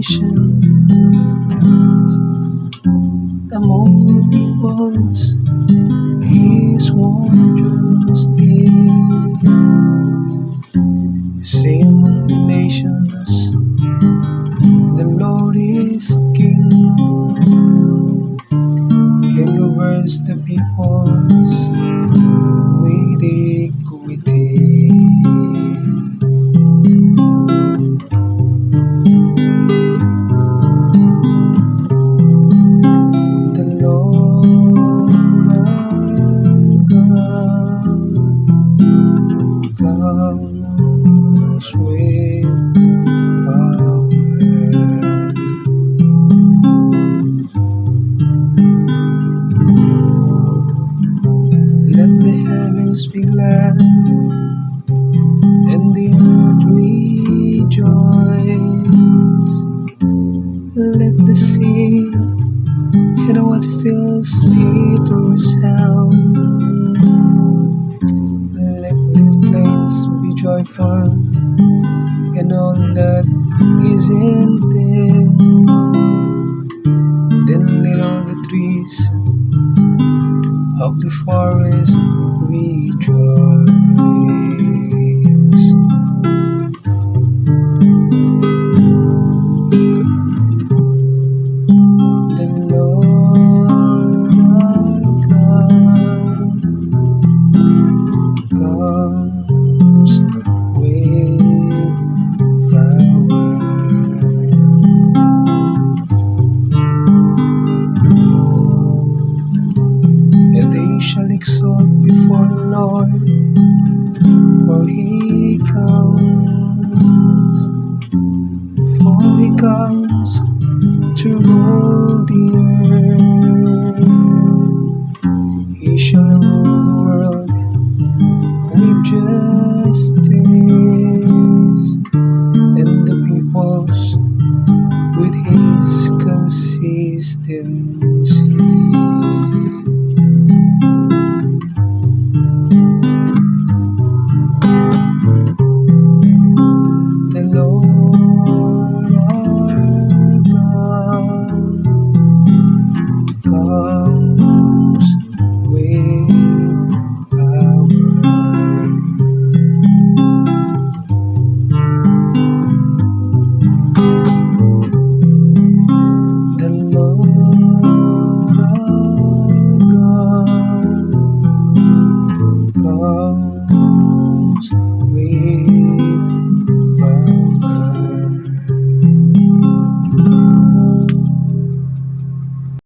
nations, among all peoples, His wondrous deeds. Say among the nations, the Lord is King. He governs the peoples with equity. The Lord our God comes with power. Let the heavens be glad and the earth rejoice. Let the sea and what fills it resound. Let the plains be joyful and all that is in them. Then let all the trees of the forest rejoice. The Lord our God comes with power. And they shall exalt before the Lord, for He comes to rule the earth. He shall rule the world with justice, and the peoples with His consistent